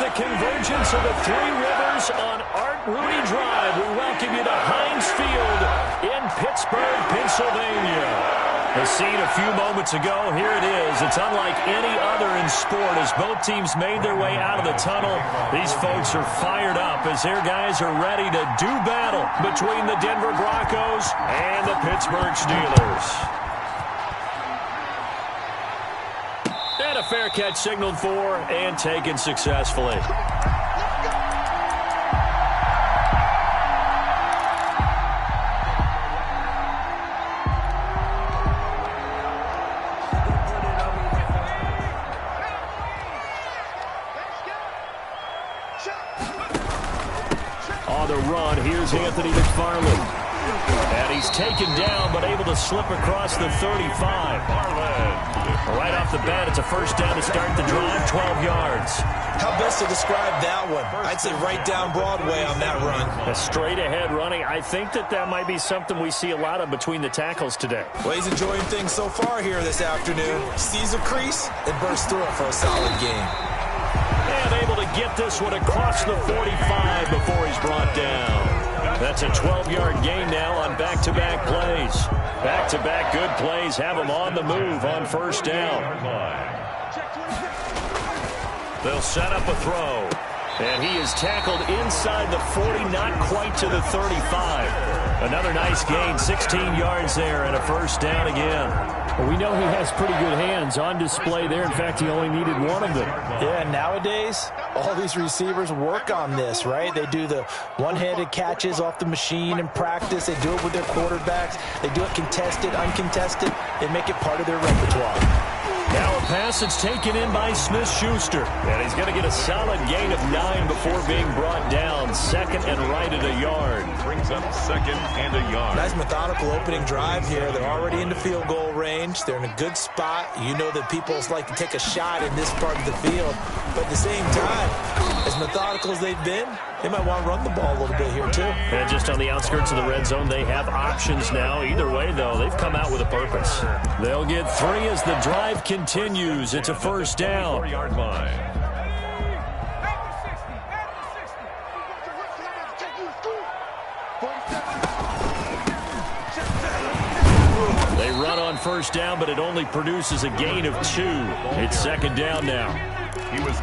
the convergence of the Three Rivers on Art Rooney Drive. We welcome you to Heinz Field in Pittsburgh, Pennsylvania. The scene a few moments ago, here it is. It's unlike any other in sport as both teams made their way out of the tunnel. These folks are fired up as their guys are ready to do battle between the Denver Broncos and the Pittsburgh Steelers. And a fair catch signaled for and taken successfully. On the run, here's Anthony McFarland. And he's taken down, but able to slip across the 35. Right off the bat, it's a first down to start the drive, 12 yards. How best to describe that one? I'd say right down Broadway on that run. A straight-ahead running. I think that might be something we see a lot of between the tackles today. Well, he's enjoying things so far here this afternoon. Sees a crease and bursts through it for a solid game. And able to get this one across the 45 before he's brought down. That's a 12-yard gain now on back-to-back plays. Back-to-back good plays have him on the move on first down. They'll set up a throw. And he is tackled inside the 40, not quite to the 35. Another nice gain, 16 yards there, and a first down again. Well, we know he has pretty good hands on display there. In fact, he only needed one of them. Yeah, nowadays, all these receivers work on this, right? They do the one-handed catches off the machine in practice. They do it with their quarterbacks. They do it contested, uncontested. They make it part of their repertoire. Now a pass that's taken in by Smith-Schuster. And he's going to get a solid gain of 9 before being brought down. Second and right at a yard. Brings up second and a yard. Nice methodical opening drive here. They're already into field goal range. They're in a good spot. You know that people like to take a shot in this part of the field. But at the same time, as methodical as they've been, they might want to run the ball a little bit here too. And just on the outskirts of the red zone, they have options now. Either way, though, they've come out with a purpose. They'll get 3 as the drive continues. It's a first down. 4-yard line. They run on first down, but it only produces a gain of 2. It's second down now.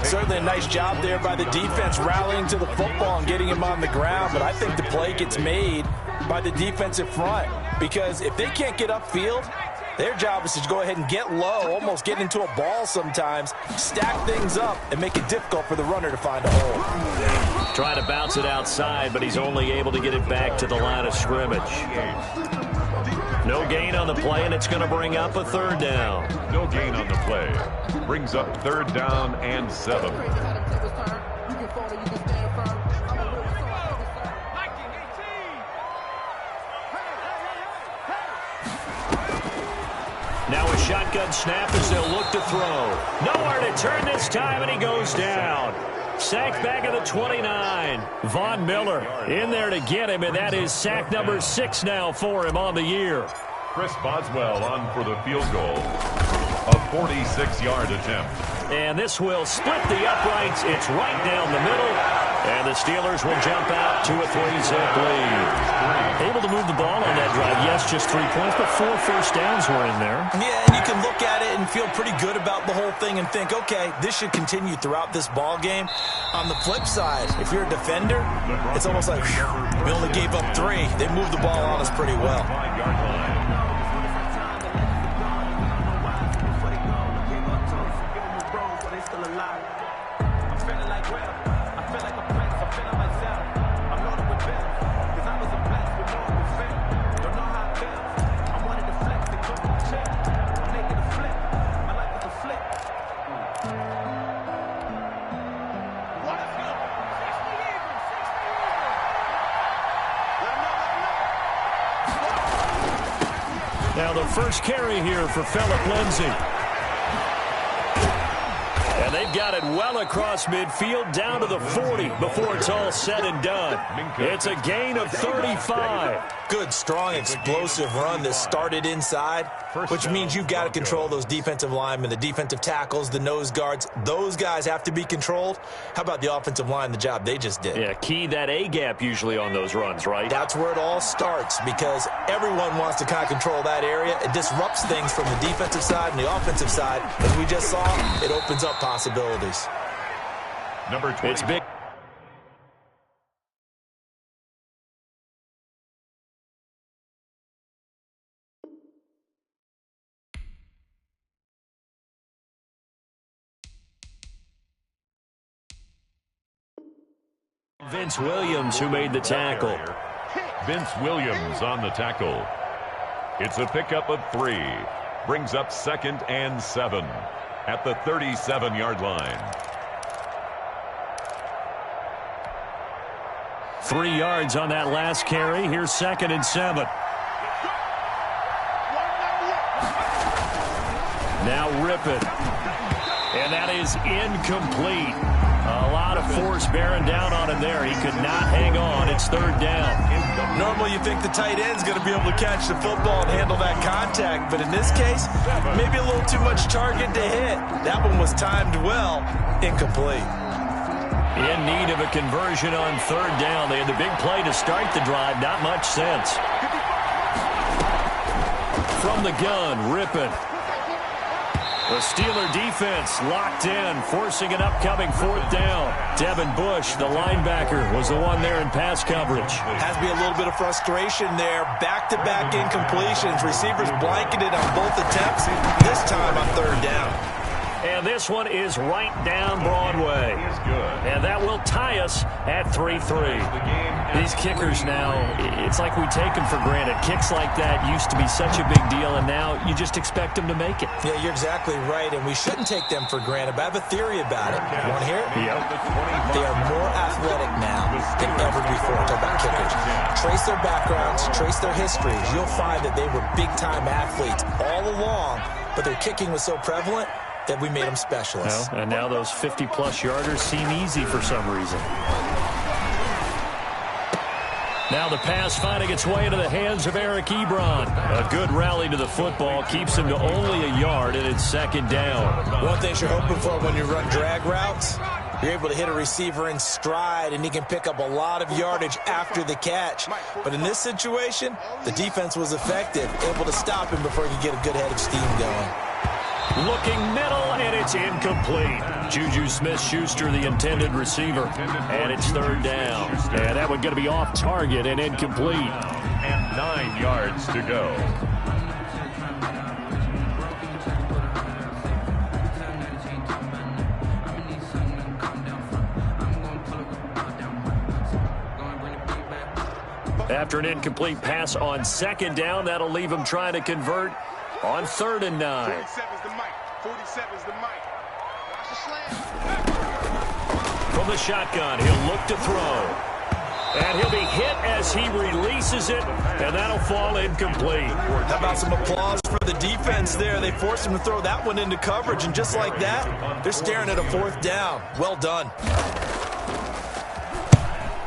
Certainly a nice job there by the defense rallying to the football and getting him on the ground, but I think the play gets made by the defensive front because if they can't get upfield, their job is to go ahead and get low, almost get into a ball sometimes, stack things up, and make it difficult for the runner to find a hole. Trying to bounce it outside, but he's only able to get it back to the line of scrimmage. No gain on the play, and it's going to bring up a third down. No gain on the play. Brings up third down and 7. Now a shotgun snap as they'll look to throw. Nowhere to turn this time, and he goes down. Sacked back at the 29. Von Miller in there to get him, and that is sack number 6 now for him on the year. Chris Boswell on for the field goal. A 46-yard attempt. And this will split the uprights. It's right down the middle. And the Steelers will jump out to a 3-zip lead. Able to move the ball on that drive. Yes, just 3 points, but 4 first downs were in there. Yeah, and you can look at it and feel pretty good about the whole thing and think, okay, this should continue throughout this ball game. On the flip side, if you're a defender, it's almost like, whew, we only gave up 3. They moved the ball on us pretty well. 5-yard line. Now the first carry here for Phillip Lindsay. And they've got it well across midfield down to the 40 before it's all said and done. It's a gain of 35. Good, strong, explosive run that started inside, which means you've got to control those defensive linemen, the defensive tackles, the nose guards. Those guys have to be controlled. How about the offensive line, the job they just did? Yeah, key that A-gap usually on those runs, right? That's where it all starts because everyone wants to kind of control that area. It disrupts things from the defensive side and the offensive side. As we just saw, it opens up possibilities. Number 20. It's big. Vince Williams who made the tackle. Vince Williams on the tackle. It's a pickup of 3. Brings up 2nd and 7 at the 37-yard line. 3 yards on that last carry. Here's 2nd and 7. Now Rippon. And that is incomplete. A lot of force bearing down on him there. He could not hang on. It's 3rd down. Normally you think the tight end's going to be able to catch the football and handle that contact, but in this case, maybe a little too much target to hit. That one was timed well. Incomplete. In need of a conversion on 3rd down. They had the big play to start the drive. Not much sense. From the gun, Rippon. The Steeler defense locked in, forcing an upcoming 4th down. Devin Bush, the linebacker, was the one there in pass coverage. Has to be a little bit of frustration there. Back-to-back incompletions. Receivers blanketed on both attempts, this time on 3rd down. And this one is right down Broadway. And that will tie us at 3-3. These kickers now, it's like we take them for granted. Kicks like that used to be such a big deal, and now you just expect them to make it. Yeah, you're exactly right, and we shouldn't take them for granted, but I have a theory about it. You want to hear it? Yep. They are more athletic now than ever before. Talk about kickers. Trace their backgrounds, trace their histories. You'll find that they were big-time athletes all along, but their kicking was so prevalent that we made them specialists. Well, and now those 50-plus yarders seem easy for some reason. Now the pass finding its way into the hands of Eric Ebron. A good rally to the football keeps him to only a yard, and it's 2nd down. One thing you're hoping for when you run drag routes, you're able to hit a receiver in stride, and he can pick up a lot of yardage after the catch. But in this situation, the defense was effective, able to stop him before he could get a good head of steam going. Looking middle, and it's incomplete. Juju Smith-Schuster, the intended receiver, and it's 3rd down. And that one going to be off target and incomplete. And 9 yards to go. After an incomplete pass on 2nd down, that'll leave him trying to convert on 3rd and 9. 47's the mic. 47's the mic. From the shotgun, he'll look to throw. And he'll be hit as he releases it, and that'll fall incomplete. How about some applause for the defense there? They forced him to throw that one into coverage, and just like that, they're staring at a 4th down. Well done.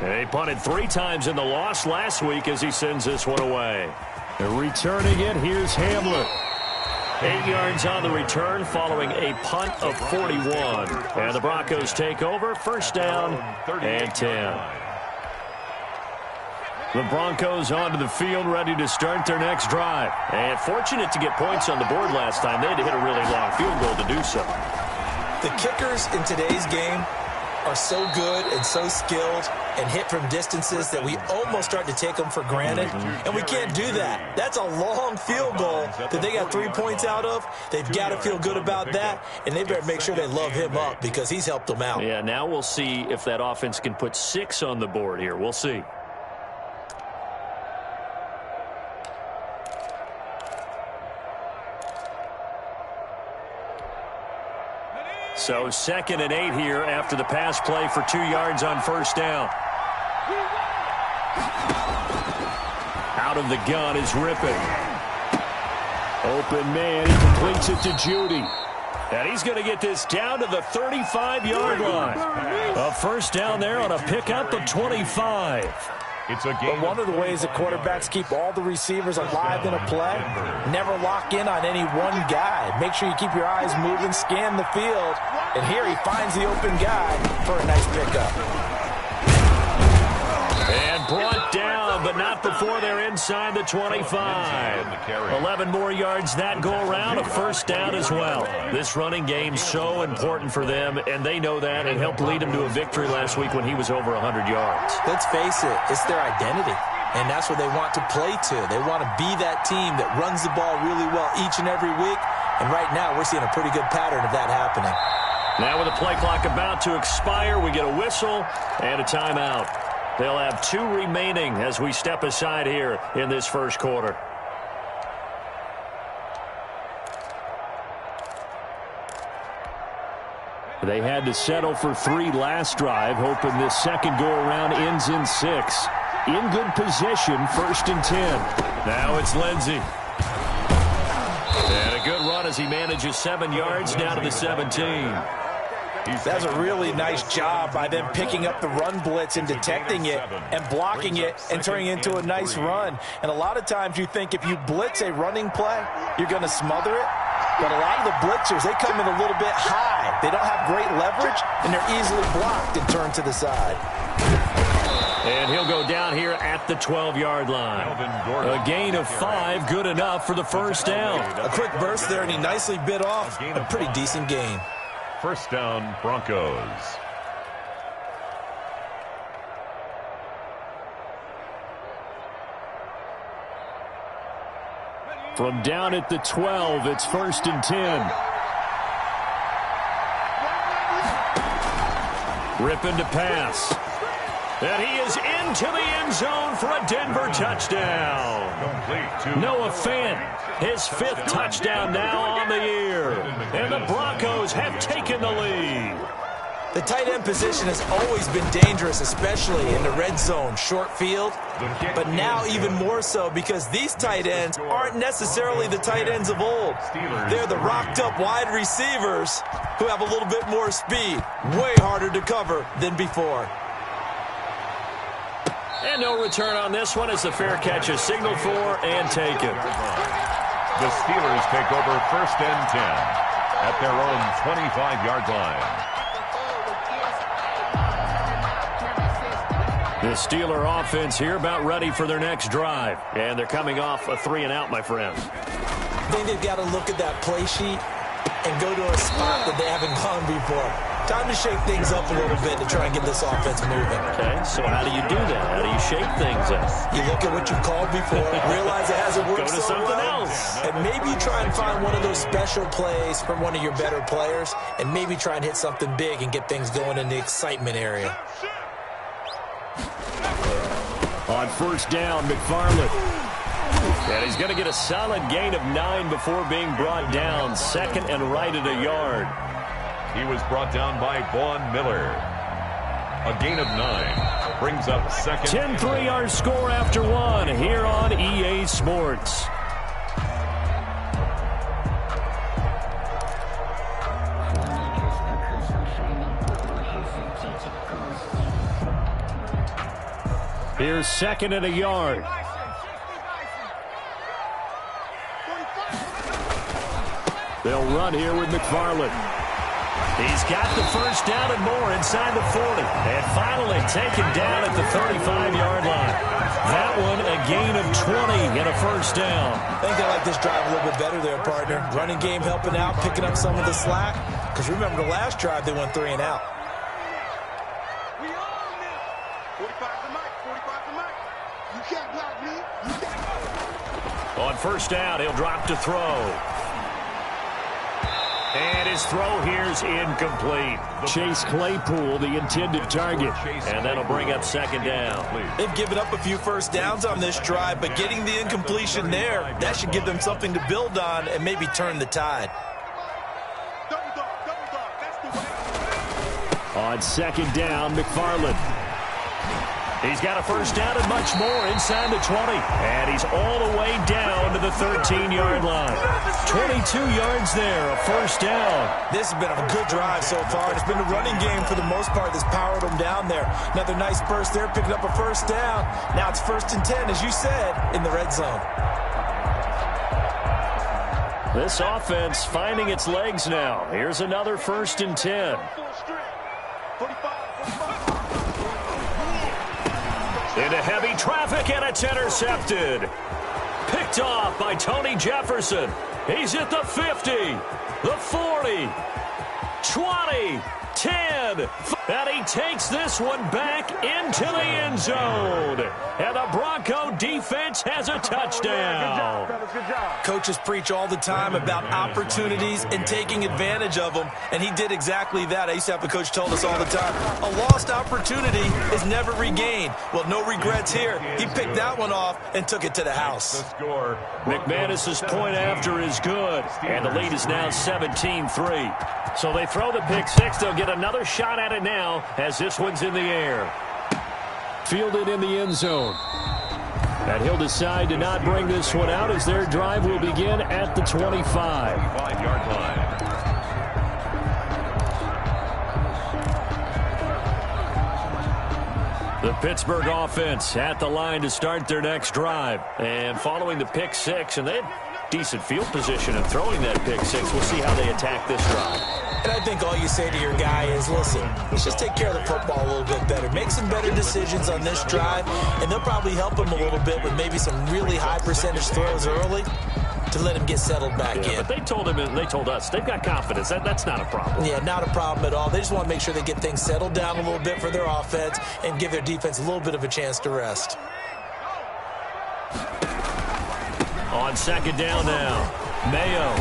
They punted 3 times in the loss last week as he sends this one away. Returning it, here's Hamler. 8 yards on the return following a punt of 41. And the Broncos take over, 1st down and 10. The Broncos onto the field, ready to start their next drive. And fortunate to get points on the board last time. They had to hit a really long field goal to do so. The kickers in today's game are so good and so skilled and hit from distances that we almost start to take them for granted, and we can't do that. That's a long field goal that they got 3 points out of. They've got to feel good about that, and they better make sure they love him up because he's helped them out. Yeah, now we'll see if that offense can put 6 on the board here. We'll see. So 2nd and 8 here after the pass play for 2 yards on 1st down. Out of the gun is Rippon. Open man, he completes it to Judy. And he's going to get this down to the 35-yard line. A first down there on a pickup of 25. It's a game. But one of the ways that quarterbacks keep all the receivers alive in a play, never lock in on any one guy. Make sure you keep your eyes moving, scan the field. And here he finds the open guy for a nice pickup. And brought down, but not before they're inside the 25. 11 more yards that go around, a first down as well. This running game's so important for them, and they know that. It helped lead them to a victory last week when he was over 100 yards. Let's face it, it's their identity, and that's what they want to play to. They want to be that team that runs the ball really well each and every week, and right now we're seeing a pretty good pattern of that happening. Now with the play clock about to expire, we get a whistle and a timeout. They'll have 2 remaining as we step aside here in this first quarter. They had to settle for 3 last drive, hoping this second go-around ends in 6. In good position, 1st and 10. Now it's Lindsey. And a good run as he manages 7 yards down to the 17. That's a really nice job by them picking up the run blitz and detecting it and blocking it and turning it into a nice run. And a lot of times you think if you blitz a running play, you're going to smother it. But a lot of the blitzers, they come in a little bit high. They don't have great leverage, and they're easily blocked and turned to the side. And he'll go down here at the 12-yard line. A gain of 5, good enough for the first down. A quick burst there, and he nicely bit off a pretty decent gain. First down, Broncos. From down at the 12, it's 1st and 10. Ripping to pass. And he is into the end zone for a Denver touchdown. Noah Fant, his 5th touchdown now on the year. And the Broncos have taken the lead. The tight end position has always been dangerous, especially in the red zone, short field. But now even more so because these tight ends aren't necessarily the tight ends of old. They're the rocked-up wide receivers who have a little bit more speed, way harder to cover than before. And no return on this one as the fair catch is signaled for and taken. The Steelers take over 1st and 10 at their own 25-yard line. The Steeler offense here about ready for their next drive. And they're coming off a 3-and-out, my friends. I think they've got to look at that play sheet and go to a spot that they haven't gone before. Time to shake things up a little bit to try and get this offense moving. Okay, so how do you do that? How do you shake things up? You look at what you called before, realize it hasn't worked Go to so something well, else. and maybe try and find one of those special plays from one of your better players, and maybe try and hit something big and get things going in the excitement area. On first down, McFarland. And he's going to get a solid gain of 9 before being brought down. 2nd and right at a yard. He was brought down by Vaughn Miller. A gain of 9 brings up 2nd. 10-3 our score after 1 here on EA Sports. Here's 2nd and a yard. They'll run here with McFarland. He's got the first down and more inside the 40. And finally taken down at the 35-yard line. That one a gain of 20 and a first down. I think they like this drive a little bit better there, partner. Running game helping out, picking up some of the slack. Because remember the last drive they went 3-and-out. We on this. 45 to Mike. 45 to Mike. You can't block me. You can't. On first down, he'll drop to throw. And his throw here's incomplete. Chase Claypool, the intended target. And that'll bring up 2nd down. They've given up a few first downs on this drive, but getting the incompletion there, that should give them something to build on and maybe turn the tide. Double dog. That's the way. On 2nd down, McFarland. He's got a first down and much more inside the 20. And he's all the way down to the 13-yard line. 22 yards there, a first down. This has been a good drive so far. It's been the running game for the most part that's powered them down there. Another nice burst there, picking up a first down. Now it's 1st and 10, as you said, in the red zone. This offense finding its legs now. Here's another 1st and 10. Into heavy traffic, and it's intercepted. Picked off by Tony Jefferson. He's at the 50, the 40, 20, 10. And he takes this one back into the end zone. And the Bronco defense has a touchdown. Good job. Coaches preach all the time about opportunities and taking advantage of them, and he did exactly that. I used to have a coach told us all the time, a lost opportunity is never regained. Well, no regrets here. He picked that one off and took it to the house. McManus's point after is good, and the lead is now 17-3. So they throw the pick six. They'll get another shot at it now as this one's in the air. Fielded in the end zone. And he'll decide to not bring this one out as their drive will begin at the 25-yard line. The Pittsburgh offense at the line to start their next drive. And following the pick six, and they had decent field position in throwing that pick six. We'll see how they attack this drive. And I think all you say to your guy is, listen, let's just take care of the football a little bit better. Make some better decisions on this drive, and they'll probably help him a little bit with maybe some really high percentage throws early to let him get settled back in. But they told him, and they told us, they've got confidence. That's not a problem. Yeah, not a problem at all. They just want to make sure they get things settled down a little bit for their offense and give their defense a little bit of a chance to rest. On 2nd down now, Mayo.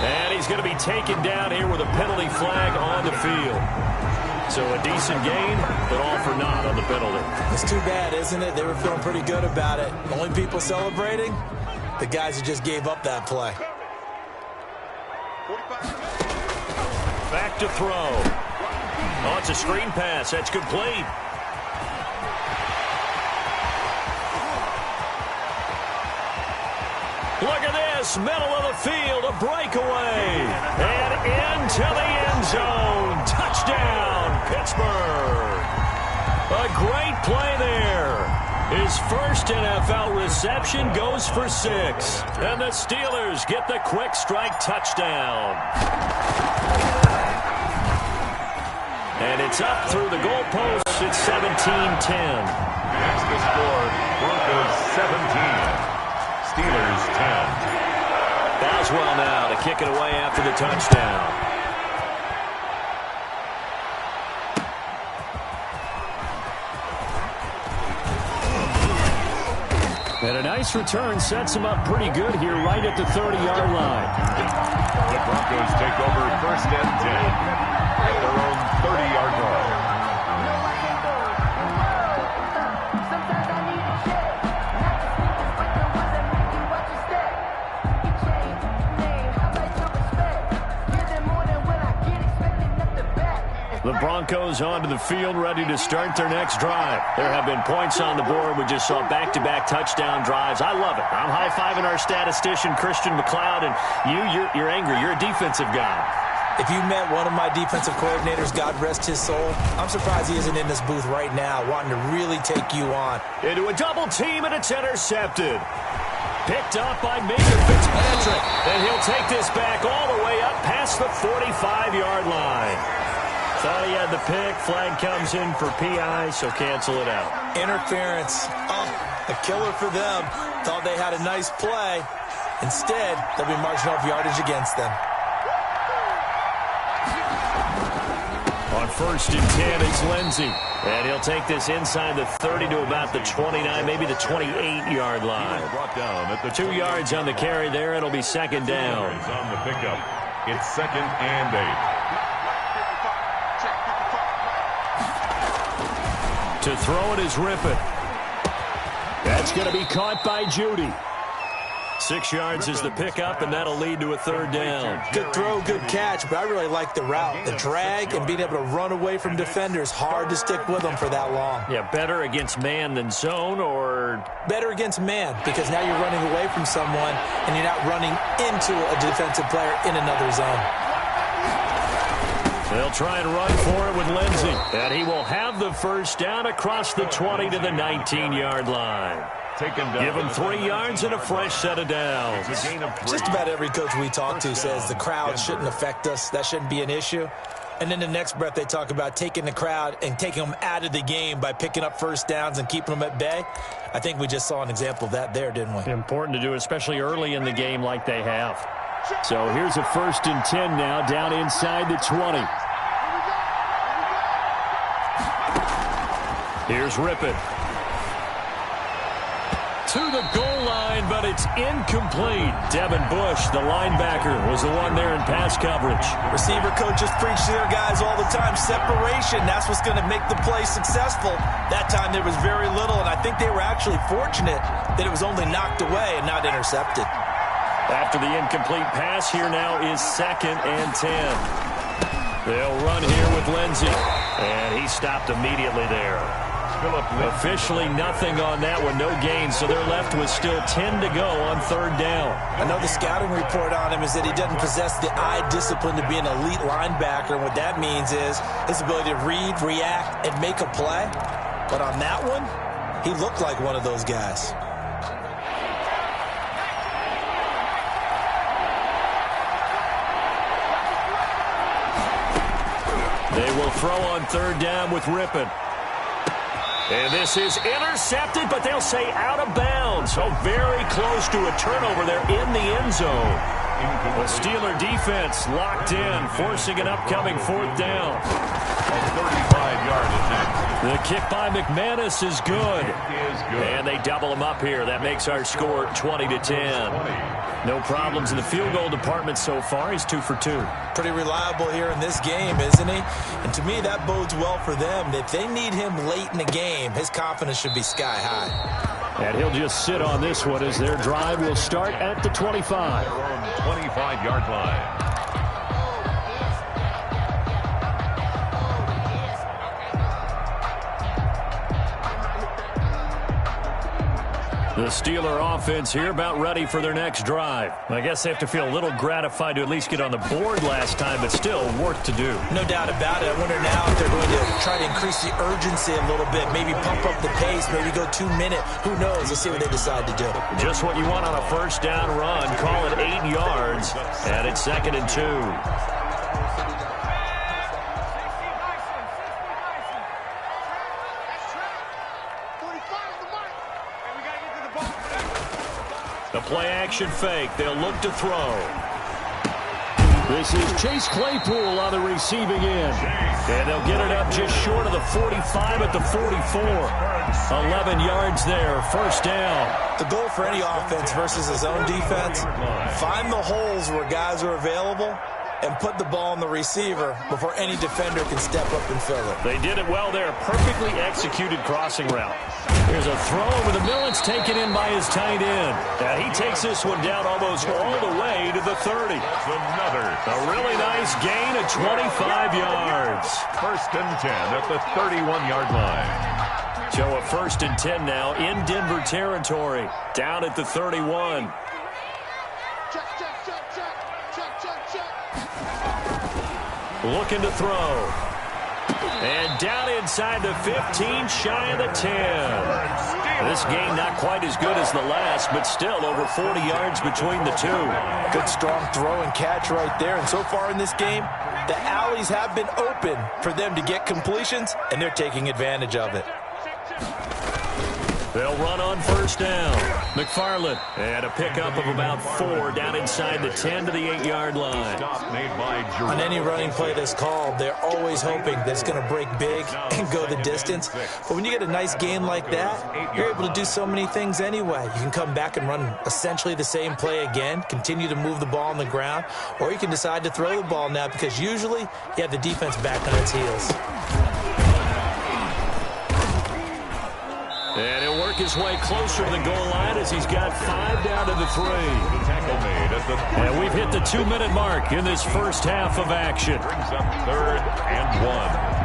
And he's going to be taken down here with a penalty flag on the field. So a decent gain, but all for naught on the penalty. It's too bad, isn't it? They were feeling pretty good about it. Only people celebrating, the guys who just gave up that play. Back to throw. Oh, it's a screen pass. That's complete. Look at this, middle of the field, a breakaway. And into the end zone. Touchdown, Pittsburgh. A great play there. His first NFL reception goes for 6. And the Steelers get the quick strike touchdown. And it's up through the goalposts. It's 17-10. That's the score. Broncos 17. Steelers 10. Boswell now to kick it away after the touchdown. And a nice return sets him up pretty good here right at the 30-yard line. The Broncos take over 1st and 10 at their own 30-yard line. The Broncos onto the field, ready to start their next drive. There have been points on the board. We just saw back-to-back touchdown drives. I love it. I'm high-fiving our statistician, Christian McLeod, and you're angry. You're a defensive guy. If you met one of my defensive coordinators, God rest his soul, I'm surprised he isn't in this booth right now wanting to really take you on. Into a double team, and it's intercepted. Picked up by Minka Fitzpatrick, and he'll take this back all the way up past the 45-yard line. Thought he had the pick. Flag comes in for PI, so cancel it out. Interference. Oh, a killer for them. Thought they had a nice play. Instead, they'll be marching off yardage against them. On 1st and 10, it's Lindsey. And he'll take this inside the 30 to about the 29, maybe the 28-yard line. Brought down at the 2 yards on the carry there. It'll be 2nd down. on the pickup. It's 2nd and 8. To throw it is Rippon. That's going to be caught by Judy. 6 yards is the pickup, and that'll lead to a third down. Good throw, good catch, but I really like the route. The drag and being able to run away from defenders, hard to stick with them for that long. Yeah, better against man than zone, or? Better against man, because now you're running away from someone and you're not running into a defensive player in another zone. They'll try and run for it with Lindsey, and he will have the first down across the 20 to the 19-yard line. Give him 3 yards and a fresh set of downs. Just about every coach we talk to says the crowd shouldn't affect us. That shouldn't be an issue. And then the next breath they talk about taking the crowd and taking them out of the game by picking up first downs and keeping them at bay. I think we just saw an example of that there, didn't we? Important to do, especially early in the game like they have. So here's a 1st and 10 now, down inside the 20. Here's Rippon. To the goal line, but it's incomplete. Devin Bush, the linebacker, was the one there in pass coverage. Receiver coaches preach to their guys all the time. Separation, that's what's going to make the play successful. That time there was very little, and I think they were actually fortunate that it was only knocked away and not intercepted. After the incomplete pass, here now is 2nd and 10. They'll run here with Lindsey, and he stopped immediately there. Officially nothing on that one, no gain, so they're left with still 10 to go on 3rd down. I know the scouting report on him is that he doesn't possess the eye discipline to be an elite linebacker, and what that means is his ability to read, react, and make a play. But on that one, he looked like one of those guys. They will throw on 3rd down with Rippon. And this is intercepted, but they'll say out of bounds. So very close to a turnover there in the end zone. The Steeler defense locked in, forcing an upcoming 4th down. A 35-yard attempt. The kick by McManus is good. And they double him up here. That makes our score 20-10. No problems in the field goal department so far. He's 2 for 2. Pretty reliable here in this game, isn't he? And to me, that bodes well for them. If they need him late in the game, his confidence should be sky high. And he'll just sit on this one as their drive will start at the 25. 25-yard line. The Steeler offense here about ready for their next drive. I guess they have to feel a little gratified to at least get on the board last time, but still work to do. No doubt about it. I wonder now if they're going to try to increase the urgency a little bit, maybe pump up the pace, maybe go 2-minute. Who knows? Let's see what they decide to do. Just what you want on a 1st down run. Call it 8 yards, and it's 2nd and 2. The play-action fake. They'll look to throw. This is Chase Claypool on the receiving end. And they'll get it up just short of the 45 at the 44. 11 yards there, 1st down. The goal for any offense versus his own defense, find the holes where guys are available and put the ball on the receiver before any defender can step up and fill it. They did it well there. Perfectly executed crossing route. Here's a throw over the middle. It's taken in by his tight end. And he takes this one down almost all the way to the 30. A really nice gain of 25 yards. 1st and 10 at the 31-yard line. So a 1st and 10 now in Denver territory. Down at the 31. Looking to throw. And down inside the 15, shy of the 10. This game not quite as good as the last, but still over 40 yards between the two. Good strong throw and catch right there. And so far in this game, the alleys have been open for them to get completions, and they're taking advantage of it. They'll run on 1st down. McFarland, and a pickup of about 4 down inside the 10 to the 8-yard line. On any running play that's called, they're always hoping that it's going to break big and go the distance. But when you get a nice gain like that, you're able to do so many things anyway. You can come back and run essentially the same play again, continue to move the ball on the ground, or you can decide to throw the ball now because usually you have the defense back on its heels. And he'll work his way closer to the goal line as he's got 5 down to the 3. The tackle made at the 3. And we've hit the 2-minute mark in this first half of action. Brings up 3rd and 1.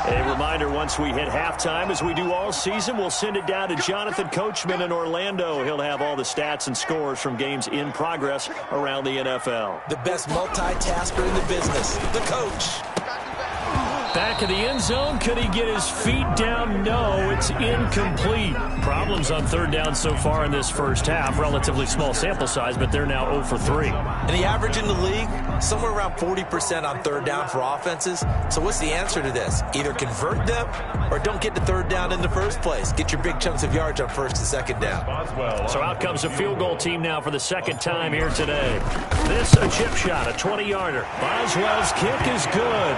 A reminder, once we hit halftime, as we do all season, we'll send it down to Jonathan Coachman in Orlando. He'll have all the stats and scores from games in progress around the NFL. The best multitasker in the business, the coach. Back in the end zone, could he get his feet down? No, it's incomplete. Problems on 3rd down so far in this first half. Relatively small sample size, but they're now 0 for 3. And the average in the league, somewhere around 40% on 3rd down for offenses. So what's the answer to this? Either convert them or don't get to 3rd down in the first place. Get your big chunks of yards on 1st and 2nd down. So out comes a field goal team now for the 2nd time here today. This a chip shot, a 20-yarder. Boswell's kick is good.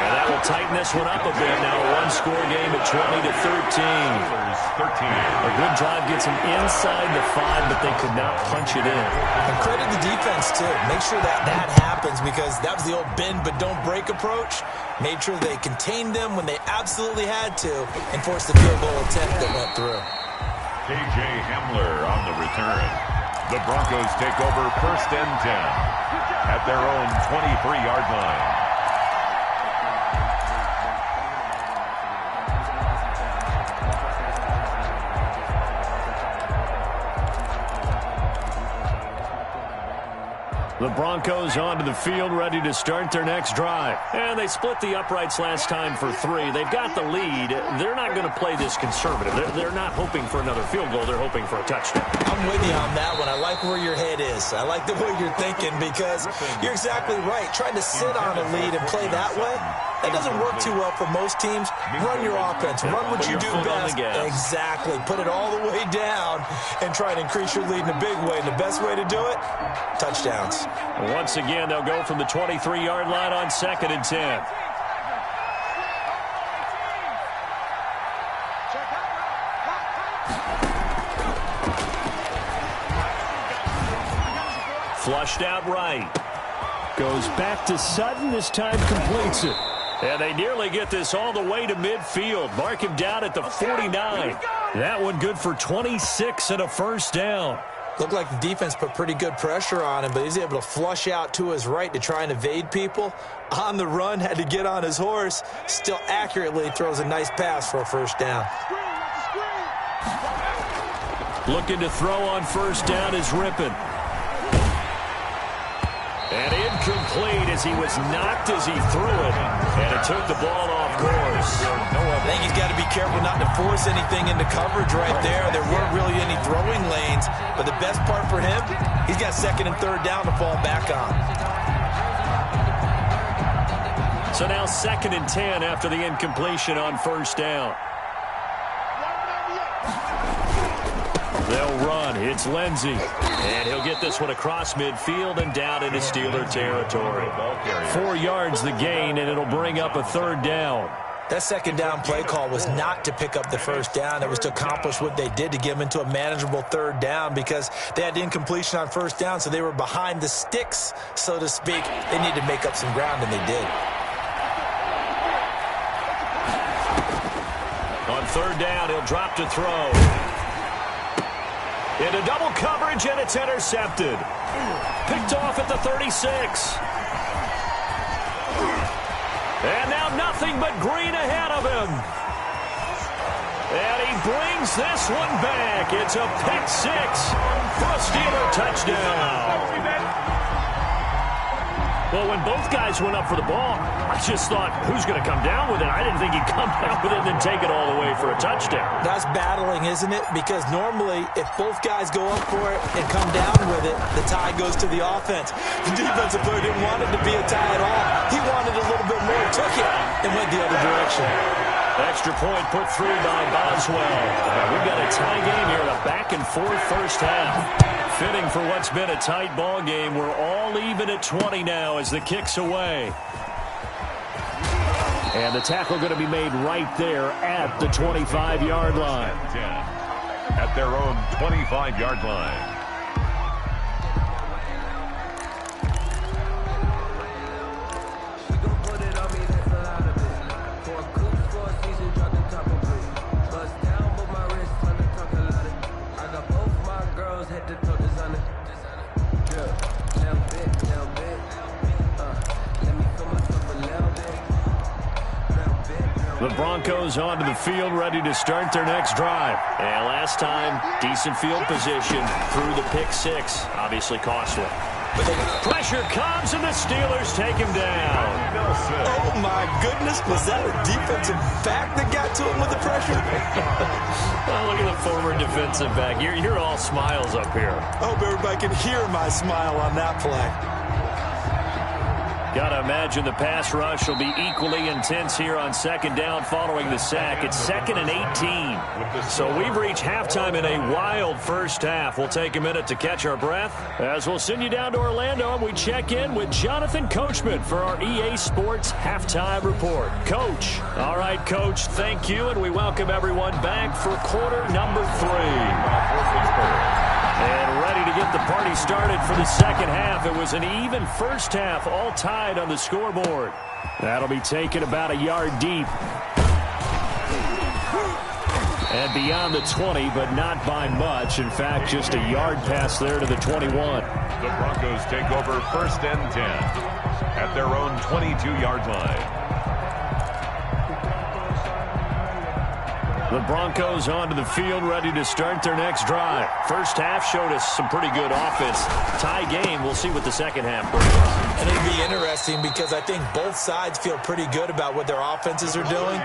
And that will tighten this one up a bit. Now a one-score game at 20-13. A good drive gets them inside the 5, but they could not punch it in. And credit the defense, too. Make sure that happens, because that was the old bend but don't break approach. Made sure they contained them when they absolutely had to and forced the field goal attempt that went through. J.J. Hamler on the return. The Broncos take over 1st and 10 at their own 23-yard line. The Broncos onto the field, ready to start their next drive. And they split the uprights last time for 3. They've got the lead. They're not going to play this conservative. They're not hoping for another field goal. They're hoping for a touchdown. I'm with you on that one. I like where your head is. I like the way you're thinking, because you're exactly right. Trying to sit on a lead and play that way, that doesn't work too well for most teams. Run your offense. Run what you do best. Exactly. Put it all the way down and try to increase your lead in a big way. And the best way to do it, touchdowns. Once again, they'll go from the 23-yard line on 2nd and 10. Flushed out right. Goes back to Sutton. This time completes it. And they nearly get this all the way to midfield. Mark him down at the 49. That one good for 26 and a 1st down. Looked like the defense put pretty good pressure on him, but he's able to flush out to his right to try and evade people. On the run, had to get on his horse. Still accurately throws a nice pass for a 1st down. Looking to throw on 1st down is Rippon. And incomplete as he was knocked as he threw it. And it took the ball off course. I think he's got to be careful not to force anything into coverage right there. There weren't really any throwing lanes. But the best part for him, he's got 2nd and 3rd down to fall back on. So now 2nd and 10 after the incompletion on 1st down. They'll run. It's Lindsey. And he'll get this one across midfield and down into Steeler territory. 4 yards the gain, and it'll bring up a 3rd down. That 2nd down play call was not to pick up the 1st down. It was to accomplish what they did, to get them into a manageable 3rd down, because they had incompletion on 1st down, so they were behind the sticks, so to speak. They needed to make up some ground, and they did. On 3rd down, he'll drop to throw. Into double coverage, and it's intercepted. Picked off at the 36. And now nothing but green ahead of him. And he brings this one back. It's a pick 6 for a Steeler touchdown. Well, when both guys went up for the ball, I just thought, who's going to come down with it? I didn't think he'd come down with it and then take it all the way for a touchdown. That's battling, isn't it? Because normally, if both guys go up for it and come down with it, the tie goes to the offense. The defensive player didn't want it to be a tie at all. He wanted a little bit more, took it, and went the other direction. Extra point put through by Boswell. We've got a tie game here, a back-and-forth first half. Fitting for what's been a tight ball game. We're all even at 20 now as the kick's away. And the tackle going to be made right there at the 25-yard line. At their own 25-yard line. Broncos onto the field, ready to start their next drive. And last time, decent field position through the pick six. Obviously costly. Pressure comes, and the Steelers take him down. Oh, my goodness. Was that a defensive back that got to him with the pressure? Oh, look at the former defensive back. You're all smiles up here. I hope everybody can hear my smile on that play. Got to imagine the pass rush will be equally intense here on second down following the sack. It's 2nd and 18. So we've reached halftime in a wild first half. We'll take a minute to catch our breath as we'll send you down to Orlando and we check in with Jonathan Coachman for our EA Sports Halftime Report. Coach. All right, Coach, thank you, and we welcome everyone back for quarter number 3. And ready to get the party started for the second half. It was an even first half, all tied on the scoreboard. That'll be taken about a yard deep. And beyond the 20, but not by much. In fact, just a yard pass there to the 21. The Broncos take over 1st and 10 at their own 22-yard line. The Broncos onto the field, ready to start their next drive. First half showed us some pretty good offense. Tie game. We'll see what the second half brings. And it'll be interesting because I think both sides feel pretty good about what their offenses are doing.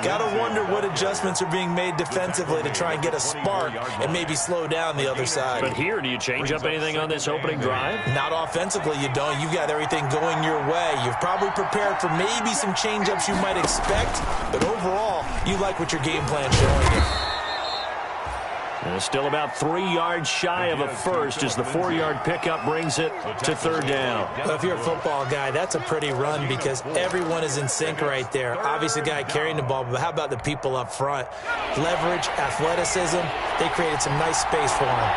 Got to wonder what adjustments are being made defensively to try and get a spark and maybe slow down the other side. But here, do you change up anything on this opening drive? Not offensively, you don't. You've got everything going your way. You've probably prepared for maybe some change-ups you might expect, but overall, you like what your game plan showing you. And still about 3 yards shy of a first as the 4-yard pickup brings it to third down. Well, if you're a football guy, that's a pretty run because everyone is in sync right there. Obviously, the guy carrying the ball, but how about the people up front? Leverage, athleticism, they created some nice space for him.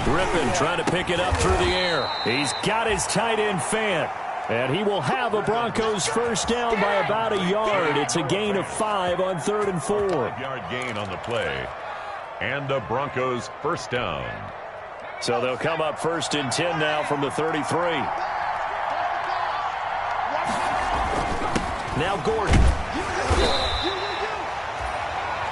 Griffin trying to pick it up through the air. He's got his tight end Fant. And he will have a Broncos first down by about a yard. It's a gain of 5 on 3rd and 4. 5-yard gain on the play. And a Broncos first down. So they'll come up 1st and 10 now from the 33. Now Gordon.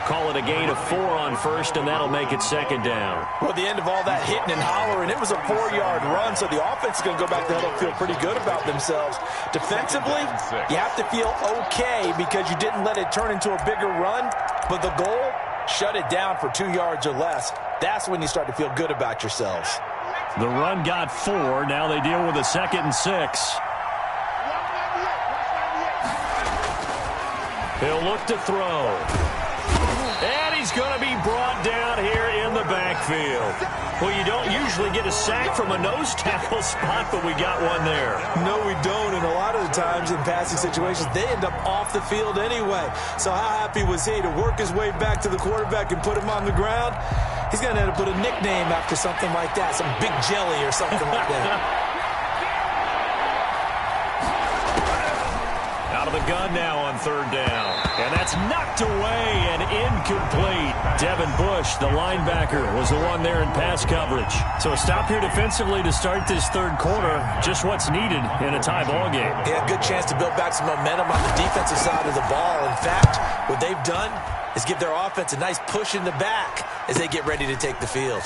Call it a gain of 4 on 1st, and that'll make it 2nd down. Well, at the end of all that hitting and hollering, it was a 4-yard run, so the offense is going to go back to the huddle and feel pretty good about themselves. Defensively, you have to feel okay because you didn't let it turn into a bigger run, but the goal, shut it down for 2 yards or less. That's when you start to feel good about yourselves. The run got 4. Now they deal with a 2nd and 6. He'll look to throw. And he's going to be brought down here in the backfield. Well, you don't usually get a sack from a nose tackle spot, but we got one there. No, we don't, and a lot of the times in passing situations, they end up off the field anyway. So how happy was he to work his way back to the quarterback and put him on the ground? He's going to end up with a nickname after something like that, some Big Jelly or something like that. Out of the gun now on 3rd down. And that's knocked away and incomplete. Devin Bush, the linebacker, was the one there in pass coverage. So a stop here defensively to start this 3rd quarter. Just what's needed in a tie ball game. Yeah, good chance to build back some momentum on the defensive side of the ball. In fact, what they've done is give their offense a nice push in the back as they get ready to take the field.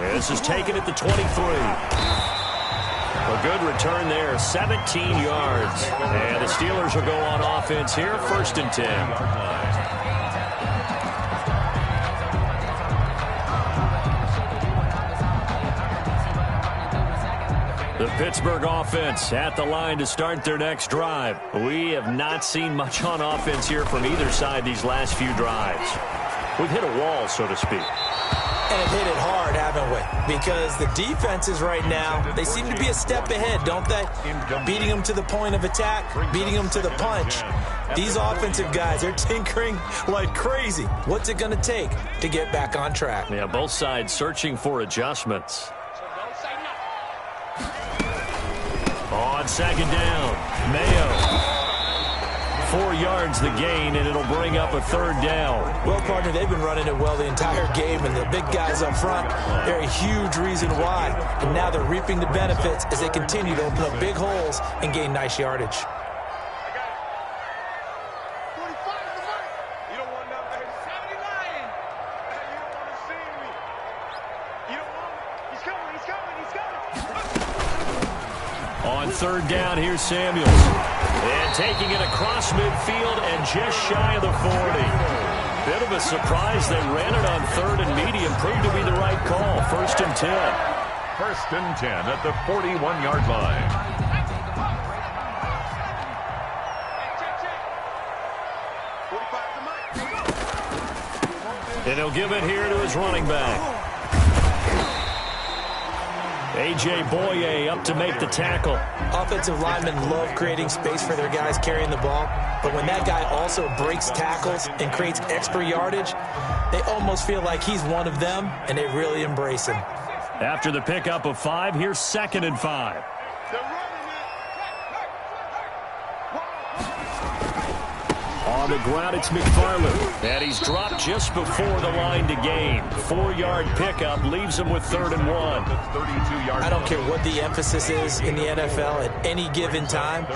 This is taken at the 23. A good return there, 17 yards. And the Steelers will go on offense here, 1st and 10. The Pittsburgh offense at the line to start their next drive. We have not seen much on offense here from either side these last few drives. We've hit a wall, so to speak. And have hit it hard, haven't we? Because the defenses right now, they seem to be a step ahead, don't they? Beating them to the point of attack, beating them to the punch. These offensive guys, they're tinkering like crazy. What's it going to take to get back on track? Yeah, both sides searching for adjustments. On 2nd down, Mayo. 4 yards the gain, and it'll bring up a 3rd down. Well, partner, they've been running it well the entire game, and the big guys up front, they're a huge reason why. And now they're reaping the benefits as they continue to open up big holes and gain nice yardage. On third down, here's Samuels. And taking it across midfield and just shy of the 40. Bit of a surprise they ran it on third and medium. Proved to be the right call. 1st and 10. 1st and 10 at the 41-yard line. And he'll give it here to his running back. A.J. Boye up to make the tackle. Offensive linemen love creating space for their guys carrying the ball, but when that guy also breaks tackles and creates extra yardage, they almost feel like he's one of them, and they really embrace him. After the pickup of 5, here's 2nd and 5. On the ground, it's McFarland. And he's dropped just before the line to gain. 4-yard pickup leaves him with 3rd and 1. I don't care what the emphasis is in the NFL at any given time.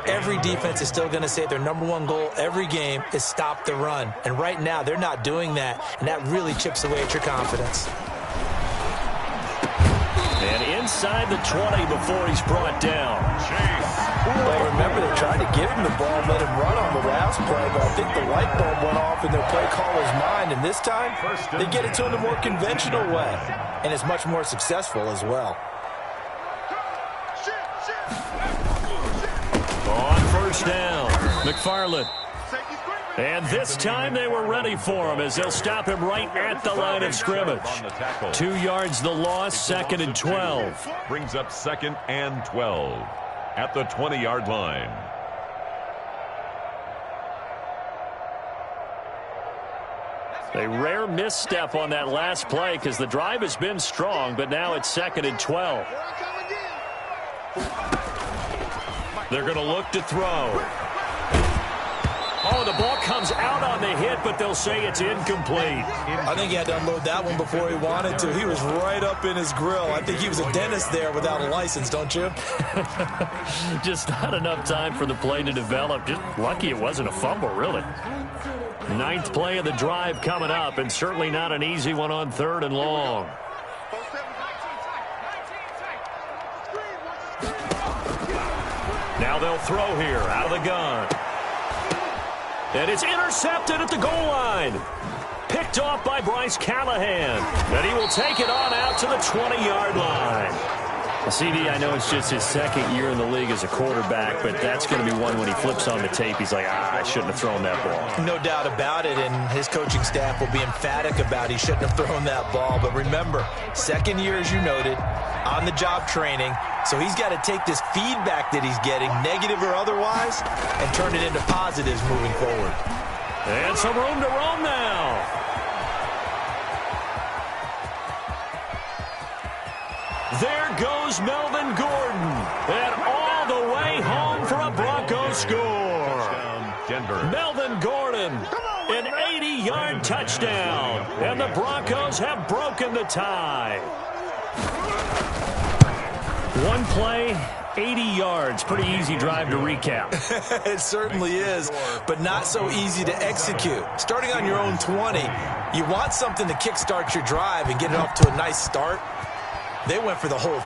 Every defense is still going to say their #1 goal every game is stop the run. And right now, they're not doing that, and that really chips away at your confidence. And inside the 20 before he's brought down. Well, remember, they tried to give him the ball and let him run on the last play, but I think the light bulb went off in their play caller's mind, and this time, they get it to him the more conventional way, and it's much more successful as well. On 1st down, McFarland. And this time they were ready for him as they'll stop him right at the line of scrimmage. 2 yards the loss, 2nd and 12. Brings up 2nd and 12 at the 20-yard line. A rare misstep on that last play because the drive has been strong, but now it's 2nd and 12. They're going to look to throw. Oh, the ball comes out on the hit, but they'll say it's incomplete. I think he had to unload that one before he wanted to. He was right up in his grill. I think he was a dentist there without a license, don't you? Just not enough time for the play to develop. Just lucky it wasn't a fumble, really. 9th play of the drive coming up, and certainly not an easy one on 3rd and long. Now they'll throw here out of the gun. And it's intercepted at the goal line. Picked off by Bryce Callahan. And he will take it on out to the 20-yard line. Well, CD, I know it's just his 2nd year in the league as a quarterback, but that's going to be one when he flips on the tape, he's like, I shouldn't have thrown that ball. No doubt about it, and his coaching staff will be emphatic about he shouldn't have thrown that ball. But remember, 2nd year, as you noted, on-the-job training, so he's got to take this feedback that he's getting, negative or otherwise, and turn it into positives moving forward. And some room to roam now. There goes Melvin Gordon. And all the way home for a Broncos score. Denver. Melvin Gordon, an 80-yard touchdown. And the Broncos have broken the tie. One play, 80 yards. Pretty easy drive to recap. It certainly is, but not so easy to execute. Starting on your own 20, you want something to kickstart your drive and get it off to a nice start. They went for the whole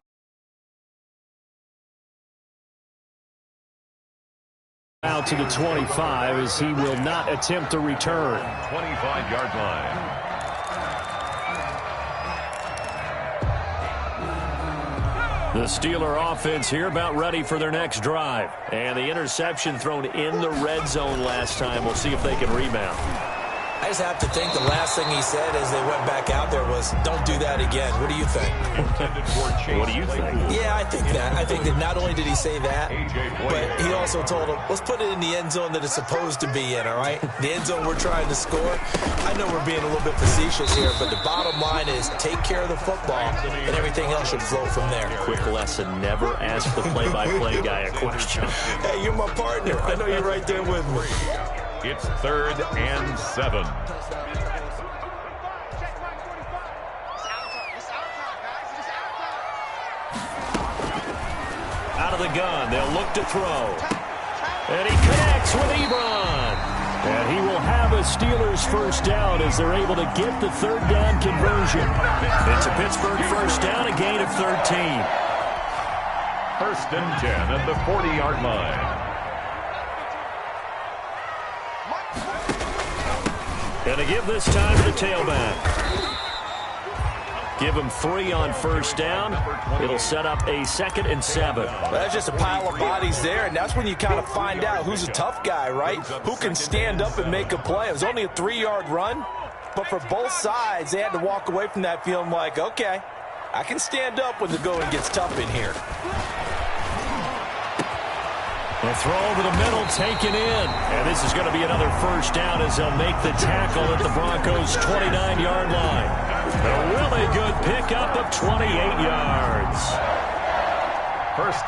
out to the 25 as he will not attempt a return. 25-yard line. The Steeler offense here about ready for their next drive. And the interception thrown in the red zone last time. We'll see if they can rebound. I just have to think the last thing he said as they went back out there was, don't do that again. What do you think? What do you think? Yeah, I think that. I think that not only did he say that, but he also told him, let's put it in the end zone that it's supposed to be in, all right? The end zone we're trying to score. I know we're being a little bit facetious here, but the bottom line is take care of the football, and everything else should flow from there. Quick lesson, never ask the play-by-play guy a question. Hey, you're my partner. I know you're right there with me. It's 3rd and 7. Out of the gun, they'll look to throw. And he connects with Ebron. And he will have a Steelers first down as they're able to get the 3rd down conversion. It's a Pittsburgh first down. a gain of 13. First and 10 at the 40-yard line. And to give this time to the tailback. Give him 3 on first down. It'll set up a 2nd and 7. That's just a pile of bodies there, and that's when you kind of find out who's a tough guy, right? Who can stand up and make a play. It was only a 3-yard run, but for both sides, they had to walk away from that feeling like, okay, I can stand up when the going gets tough in here. The throw over the middle, taken in. And this is going to be another first down as they'll make the tackle at the Broncos' 29-yard line. A really good pickup of 28 yards.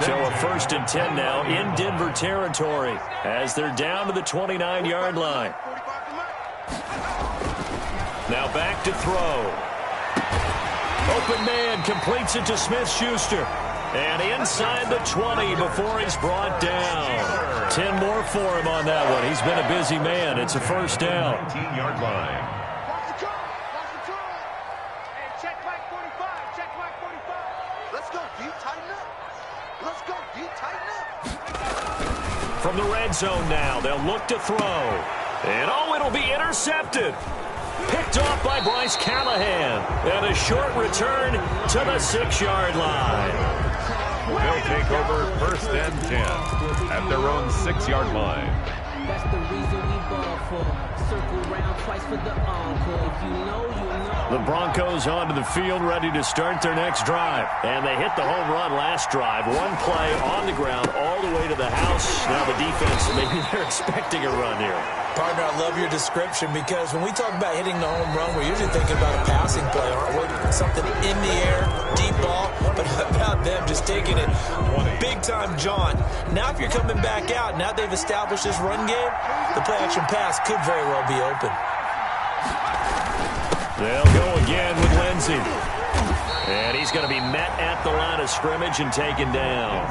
So a first and 10 now in Denver territory as they're down to the 29-yard line. Now back to throw. Open man completes it to Smith-Schuster. And inside the 20 before he's brought down. 10 more for him on that one. He's been a busy man. It's a first down. 19-yard line. Watch the turn. Watch the turn. Hey, check back 45. Check back 45. Let's go, D. Tighten up. Let's go, D. Tighten up. From the red zone now, they'll look to throw. And oh, it'll be intercepted. Picked off by Bryce Callahan. And a short return to the 6-yard line. They'll take over first and 10 at their own 6-yard line. That's the reason we ball for. Circle round twice for the encore. If you know, you know. The Broncos onto the field, ready to start their next drive. And they hit the home run last drive. One play on the ground all the way to the house. Now the defense, maybe they're expecting a run here. Partner, I love your description because when we talk about hitting the home run, we're usually thinking about a passing play, aren't we? Something in the air, deep ball, but how about them just taking it big-time John. Now if you're coming back out, now they've established this run game, the play-action pass could very well be open. They'll go again with Lindsey. And he's going to be met at the line of scrimmage and taken down.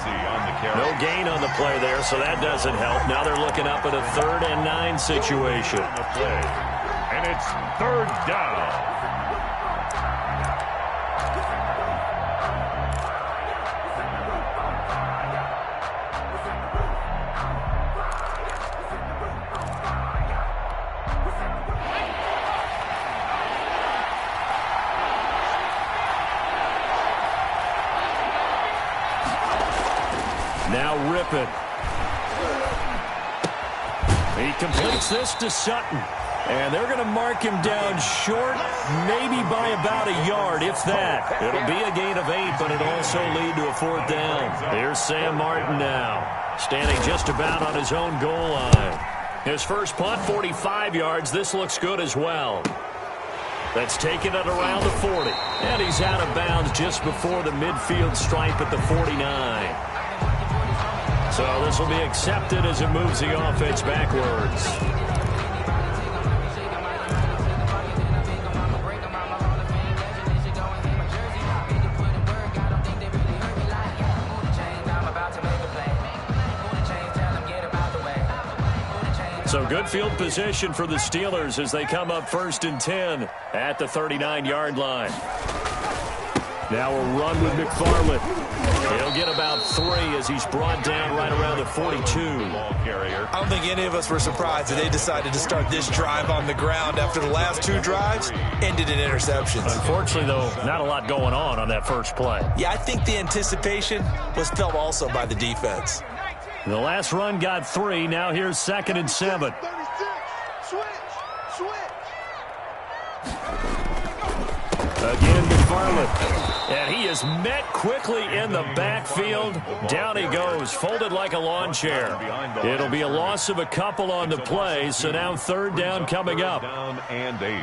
No gain on the play there, so that doesn't help. Now they're looking up at a 3rd and 9 situation. And it's 3rd down. Now Rippon. He completes this to Sutton. And they're going to mark him down short, maybe by about a yard, if that. It'll be a gain of 8, but it'll also lead to a 4th down. Here's Sam Martin now, standing just about on his own goal line. His first punt, 45 yards. This looks good as well. That's taken it around the 40. And he's out of bounds just before the midfield stripe at the 49. So this will be accepted as it moves the offense backwards. So good field position for the Steelers as they come up 1st and 10 at the 39-yard line. Now a run with McFarland. He'll get about 3 as he's brought down right around the 42. I don't think any of us were surprised that they decided to start this drive on the ground after the last 2 drives ended in interceptions. Unfortunately, though, not a lot going on that first play. Yeah, I think the anticipation was felt also by the defense. The last run got 3. Now here's 2nd and 7. 36. Switch. Again, McFarland. And he is met quickly in the backfield. Down he goes, folded like a lawn chair. It'll be a loss of a couple on the play, so now 3rd down coming up. Down and 8.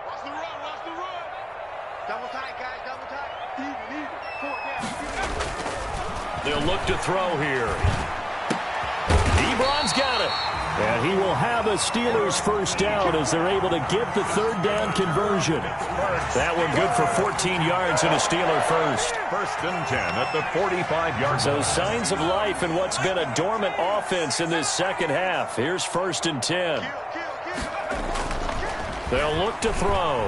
Watch the run. Watch the run. Double tight, guys. Double tight. Even. 4 down. They'll look to throw here. Ebron's got it. And he will have a Steelers first down as they're able to get the third down conversion. That one good for 14 yards and a Steeler first. First and 10 at the 45-yard line. So signs of life in what's been a dormant offense in this second half. Here's first and 10. They'll look to throw.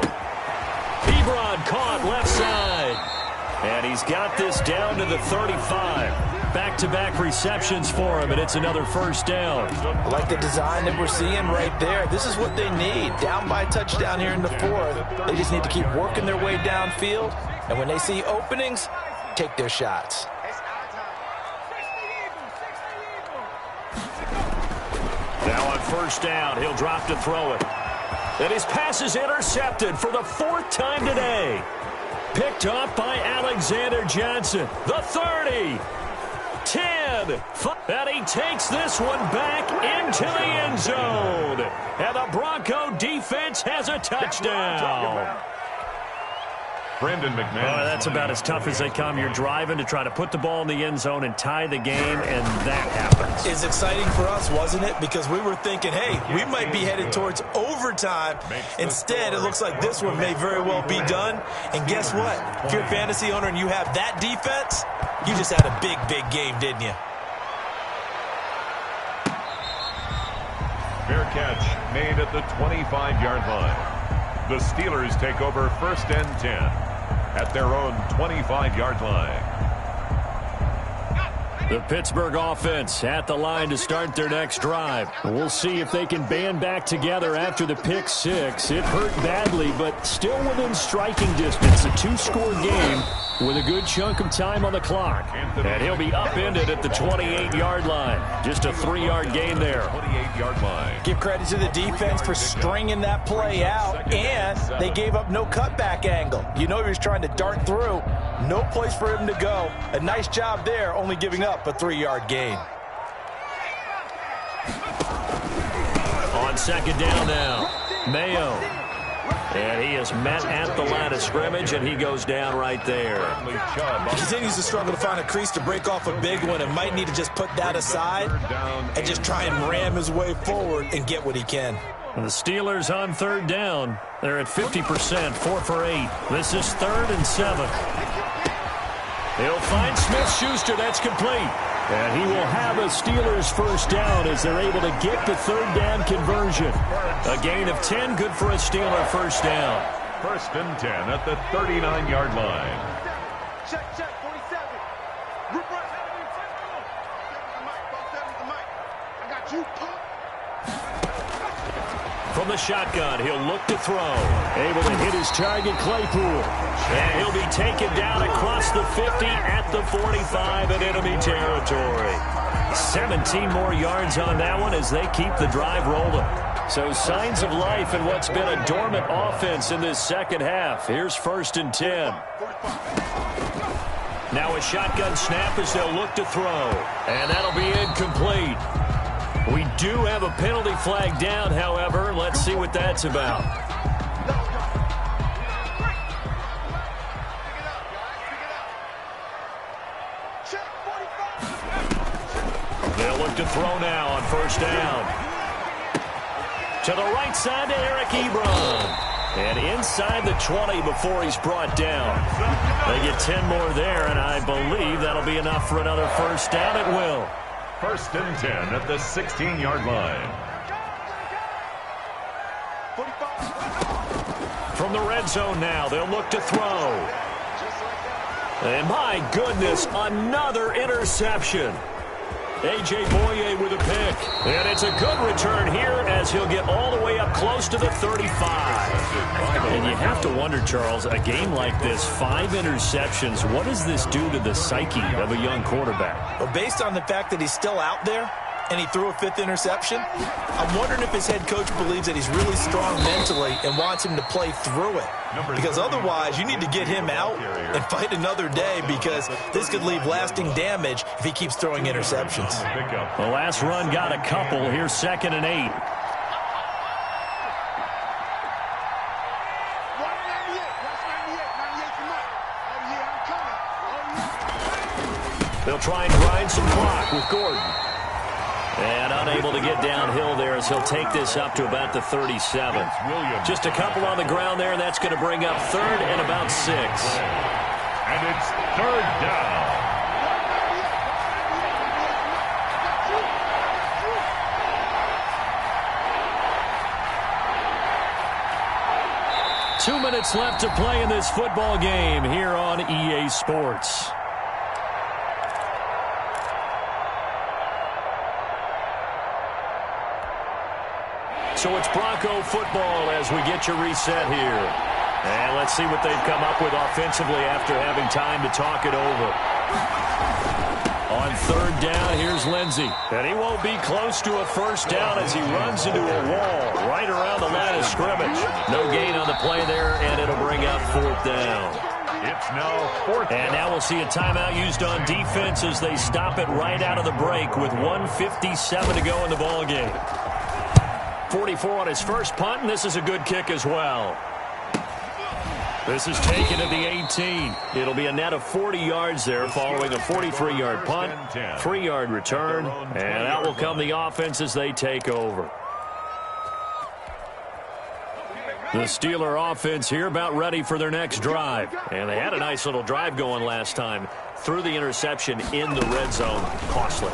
Ebron caught left side. And he's got this down to the 35. Back-to-back receptions for him, and it's another first down. I like the design that we're seeing right there. This is what they need. Down by a touchdown here in the fourth. They just need to keep working their way downfield. And when they see openings, take their shots. Now on first down, he'll drop to throw it. And his pass is intercepted for the fourth time today. Picked off by Alexander Johnson. The 30. 10. And he takes this one back into the end zone. And the Bronco defense has a touchdown. Brandon McMahon. That's about as tough as they come. You're driving to try to put the ball in the end zone and tie the game, and that happens. It's exciting for us, wasn't it? Because we were thinking, hey, we might be headed towards overtime. Instead, it looks like this one may very well be done. And guess what? If you're a fantasy owner and you have that defense, you just had a big, big game, didn't you? Fair catch made at the 25-yard line. The Steelers take over first and 10 at their own 25-yard line. The Pittsburgh offense at the line to start their next drive. We'll see if they can band back together after the pick six. It hurt badly, but still within striking distance. A two-score game with a good chunk of time on the clock. And he'll be upended at the 28-yard line. Just a 3-yard gain there. 28-yard line. Give credit to the defense for stringing that play out, and they gave up no cutback angle. You know he was trying to dart through. No place for him to go. A nice job there, only giving up a 3-yard gain. On second down now, Mayo. And he is met at the line of scrimmage, and he goes down right there. He continues to struggle to find a crease to break off a big one, and might need to just put that aside and just try and ram his way forward and get what he can. And the Steelers on third down. They're at 50%, 4 for 8. This is 3rd and 7. He'll find Smith-Schuster. That's complete. And he will have a Steelers first down as they're able to get the third down conversion. A gain of 10, good for a Steeler first down. First and 10 at the 39-yard line. Check, 47. Group right. I got you, punk. From the shotgun, he'll look to throw. Able to hit his target, Claypool. And he'll be taken down across the 50 at the 45 in enemy territory. 17 more yards on that one as they keep the drive rolling. So signs of life in what's been a dormant offense in this second half. Here's first and 10. Now a shotgun snap as they'll look to throw. And that'll be incomplete. We do have a penalty flag down, however. Let's see what that's about. They'll look to throw now on first down. To the right side to Eric Ebron. And inside the 20 before he's brought down. They get 10 more there, and I believe that'll be enough for another first down. It will. First and 10 at the 16-yard line. From the red zone now, they'll look to throw. And my goodness, another interception. A.J. Boye with a pick. And it's a good return here as he'll get all the way up close to the 35. And you have to wonder, Charles, a game like this, 5 interceptions, what does this do to the psyche of a young quarterback? Well, based on the fact that he's still out there and he threw a 5th interception, I'm wondering if his head coach believes that he's really strong mentally and wants him to play through it. Because otherwise, you need to get him out and fight another day, because this could leave lasting damage if he keeps throwing interceptions. The last run got a couple. Here's 2nd and 8. They'll try and grind some clock with Gordon. And unable unable to get downhill there as he'll take this up to about the 37. Just a couple on the ground there, and that's going to bring up 3rd and about 6. And it's 3rd down. Two minutes left to play in this football game here on EA Sports. So it's Bronco football as we get you reset here. And let's see what they've come up with offensively after having time to talk it over. On 3rd down, here's Lindsey. And he won't be close to a first down as he runs into a wall right around the line of scrimmage. No gain on the play there, and it'll bring up 4th down. It's now 4th down. And now we'll see a timeout used on defense as they stop it right out of the break with 1:57 to go in the ballgame. 44 on his first punt, and this is a good kick as well. This is taken at the 18. It'll be a net of 40 yards there following a 43-yard punt, 3-yard return, and out will come the offense as they take over. The Steeler offense here about ready for their next drive. And they had a nice little drive going last time. Threw the interception in the red zone. Costly.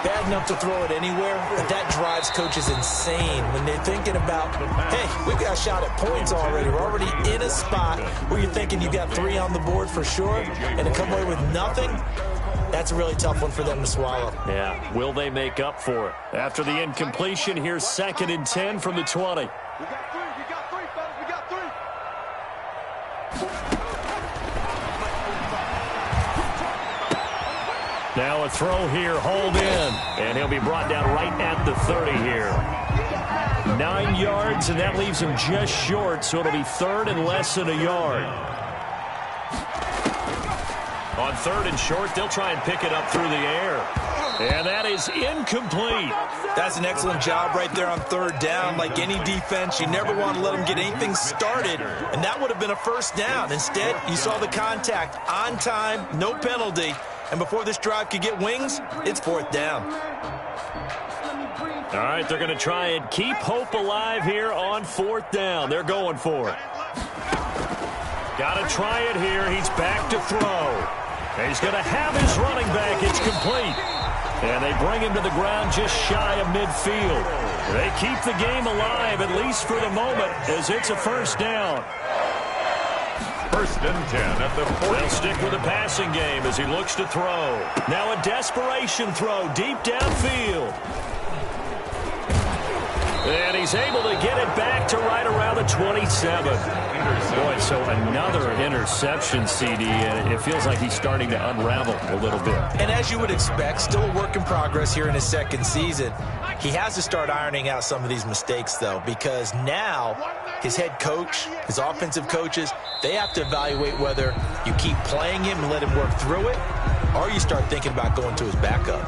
Bad enough to throw it anywhere, but that drives coaches insane when they're thinking about, hey, we've got a shot at points already. We're already in a spot where you're thinking you've got 3 on the board for sure, and to come away with nothing, that's a really tough one for them to swallow. Yeah, will they make up for it? After the incompletion, here's 2nd and 10 from the 20. We got 3, fellas. We got 3. Now a throw here, hold in, and he'll be brought down right at the 30 here. 9 yards, and that leaves him just short, so it'll be 3rd and less than a yard. On 3rd and short, they'll try and pick it up through the air. And that is incomplete. That's an excellent job right there on 3rd down. Like any defense, you never want to let them get anything started, and that would have been a first down. Instead, you saw the contact on time, no penalty. And before this drive could get wings, it's 4th down. All right, they're going to try and keep hope alive here on 4th down. They're going for it. Got to try it here. He's back to throw. And he's going to have his running back. It's complete. And they bring him to the ground just shy of midfield. They keep the game alive, at least for the moment, as it's a first down. 1st and 10 at the 40. They'll stick with the passing game as he looks to throw. Now a desperation throw deep downfield. And he's able to get it back to right around the 27. Boy, so another interception, CD, and it feels like he's starting to unravel a little bit. And as you would expect, still a work in progress here in his 2nd season. He has to start ironing out some of these mistakes, though, because now his head coach, his offensive coaches, they have to evaluate whether you keep playing him and let him work through it, or you start thinking about going to his backup.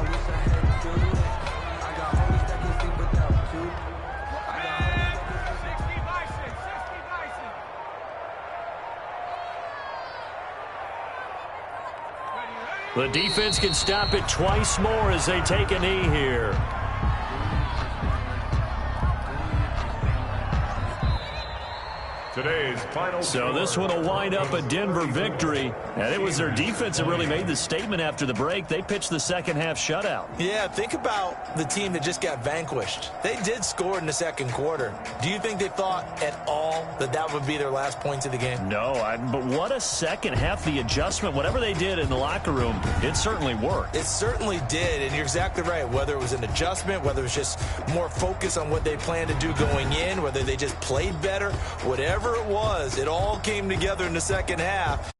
The defense can stop it twice more as they take a knee here. Today's final. So this one will wind up a Denver victory. And it was their defense that really made the statement after the break. They pitched the second half shutout. Yeah, think about the team that just got vanquished. They did score in the 2nd quarter. Do you think they thought at all that that would be their last points of the game? No, but what a second half. The adjustment, whatever they did in the locker room, it certainly worked. It certainly did, and you're exactly right. Whether it was an adjustment, whether it was just more focus on what they planned to do going in, whether they just played better, whatever it was, it all came together in the second half.